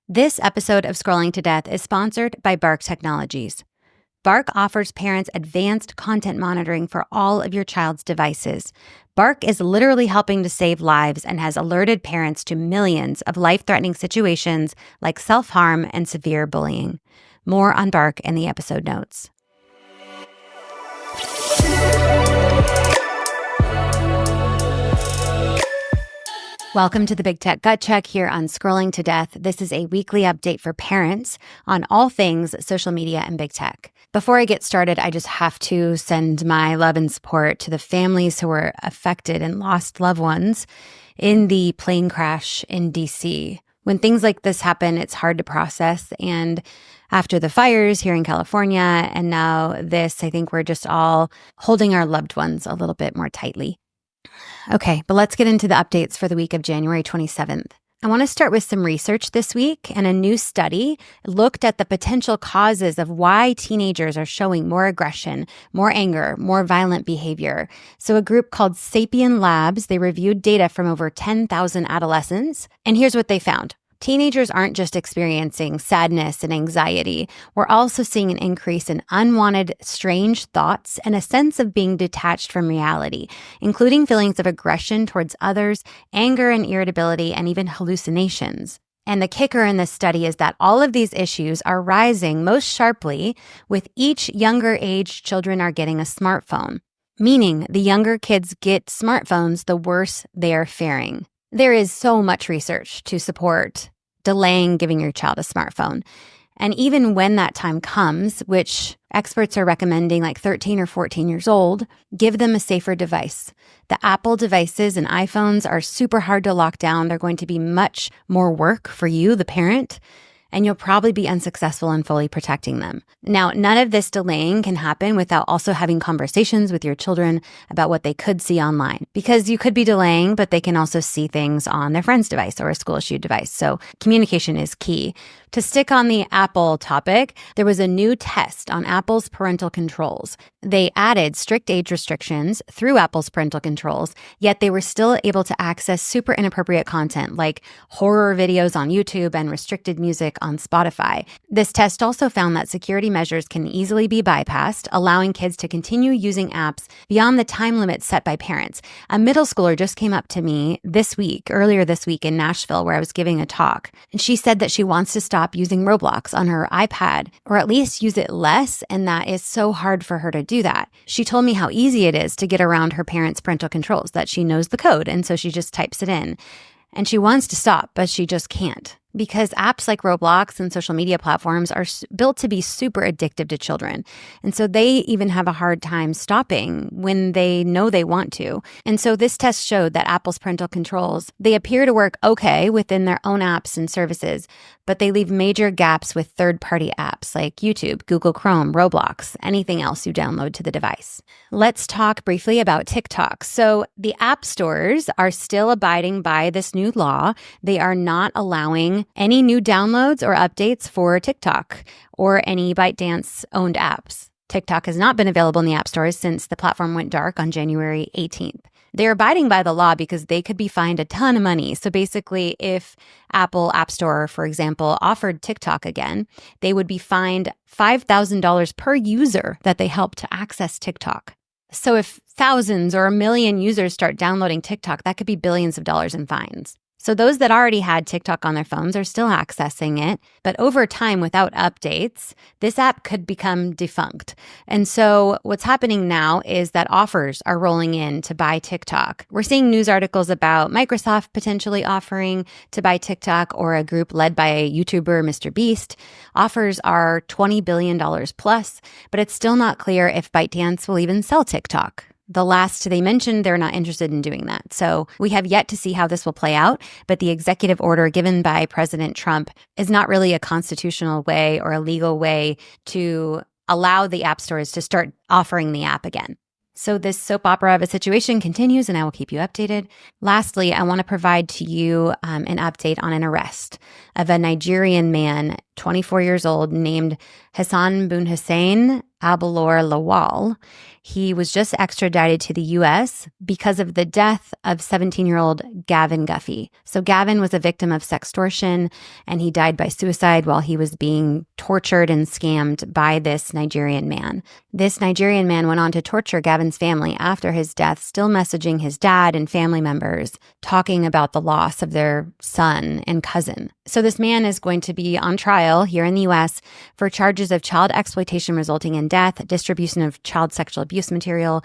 This episode of Scrolling to Death is sponsored by Bark Technologies. Bark offers parents advanced content monitoring for all of your child's devices. Bark is literally helping to save lives and has alerted parents to millions of life-threatening situations like self-harm and severe bullying. More on Bark in the episode notes. Welcome to the Big Tech Gut Check here on Scrolling to Death. This is a weekly update for parents on all things social media and big tech. Before I get started, I just have to send my love and support to the families who were affected and lost loved ones in the plane crash in DC. When things like this happen, it's hard to process. And after the fires here in California and now this, I think we're just all holding our loved ones a little bit more tightly. Okay, but let's get into the updates for the week of January 27th. I want to start with some research this week, and a new study looked at the potential causes of why teenagers are showing more aggression, more anger, more violent behavior. So a group called Sapien Labs, they reviewed data from over 10,000 adolescents, and here's what they found. Teenagers aren't just experiencing sadness and anxiety. We're also seeing an increase in unwanted, strange thoughts and a sense of being detached from reality, including feelings of aggression towards others, anger and irritability, and even hallucinations. And the kicker in this study is that all of these issues are rising most sharply with each younger age children are getting a smartphone, meaning the younger kids get smartphones, the worse they are faring. There is so much research to support delaying giving your child a smartphone. And even when that time comes, which experts are recommending like 13 or 14 years old, give them a safer device. The Apple devices and iPhones are super hard to lock down. They're going to be much more work for you, the parent, and you'll probably be unsuccessful in fully protecting them. Now, none of this delaying can happen without also having conversations with your children about what they could see online. Because you could be delaying, but they can also see things on their friend's device or a school-issued device. So communication is key. To stick on the Apple topic, there was a new test on Apple's parental controls. They added strict age restrictions through Apple's parental controls, yet they were still able to access super inappropriate content like horror videos on YouTube and restricted music on Spotify. This test also found that security measures can easily be bypassed, allowing kids to continue using apps beyond the time limit set by parents. A middle schooler just came up to me earlier this week in Nashville, where I was giving a talk, and she said that she wants to stop using Roblox on her iPad, or at least use it less, and that is so hard for her to do that. She told me how easy it is to get around her parents' parental controls, that she knows the code, and so she just types it in. And she wants to stop, but she just can't. Because apps like Roblox and social media platforms are built to be super addictive to children. And so they even have a hard time stopping when they know they want to. And so this test showed that Apple's parental controls, they appear to work okay within their own apps and services, but they leave major gaps with third-party apps like YouTube, Google Chrome, Roblox, anything else you download to the device. Let's talk briefly about TikTok. So the app stores are still abiding by this new law. They are not allowing any new downloads or updates for TikTok or any ByteDance-owned apps. TikTok has not been available in the app stores since the platform went dark on January 18th. They're abiding by the law because they could be fined a ton of money. So basically, if Apple App Store, for example, offered TikTok again, they would be fined $5,000 per user that they help to access TikTok. So if thousands or a million users start downloading TikTok, that could be billions of dollars in fines. So those that already had TikTok on their phones are still accessing it. But over time, without updates, this app could become defunct. And so what's happening now is that offers are rolling in to buy TikTok. We're seeing news articles about Microsoft potentially offering to buy TikTok, or a group led by a YouTuber, Mr. Beast. Offers are $20 billion plus, but it's still not clear if ByteDance will even sell TikTok. The last they mentioned, they're not interested in doing that. So we have yet to see how this will play out, but the executive order given by President Trump is not really a constitutional way or a legal way to allow the app stores to start offering the app again. So this soap opera of a situation continues, and I will keep you updated. Lastly, I want to provide to you an update on an arrest of a Nigerian man 24 years old, named Hassan bin Hussein Abalor Lawal. He was just extradited to the U.S. because of the death of 17-year-old Gavin Guffey. So Gavin was a victim of sextortion, and he died by suicide while he was being tortured and scammed by this Nigerian man. This Nigerian man went on to torture Gavin's family after his death, still messaging his dad and family members, talking about the loss of their son and cousin. So this man is going to be on trial here in the U.S. for charges of child exploitation resulting in death, distribution of child sexual abuse material,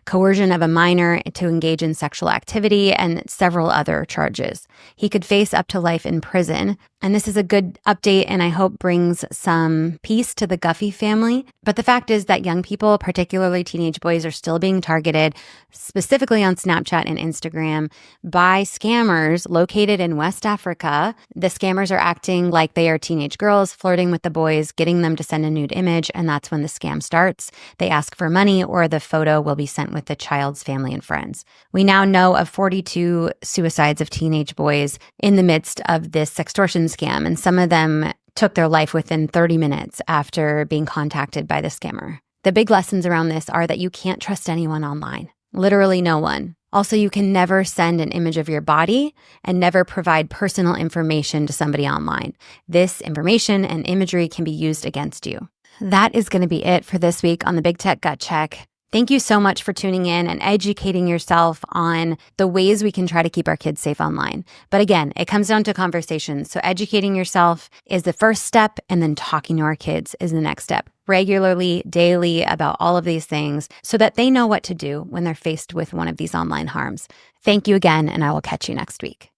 coercion of a minor to engage in sexual activity, and several other charges. He could face up to life in prison. And this is a good update and I hope brings some peace to the Guffey family. But the fact is that young people, particularly teenage boys, are still being targeted, specifically on Snapchat and Instagram, by scammers located in West Africa. The scammers are acting like they are teenage girls, flirting with the boys, getting them to send a nude image, and that's when the scam starts. They ask for money or the photo will be sent with the child's family and friends. We now know of 42 suicides of teenage boys in the midst of this sextortion scam, and some of them took their life within 30 minutes after being contacted by the scammer. The big lessons around this are that you can't trust anyone online. Literally no one. Also, you can never send an image of your body and never provide personal information to somebody online. This information and imagery can be used against you. That is going to be it for this week on the Big Tech Gut Check. Thank you so much for tuning in and educating yourself on the ways we can try to keep our kids safe online. But again, it comes down to conversations. So educating yourself is the first step, and then talking to our kids is the next step. Regularly, daily, about all of these things so that they know what to do when they're faced with one of these online harms. Thank you again, and I will catch you next week.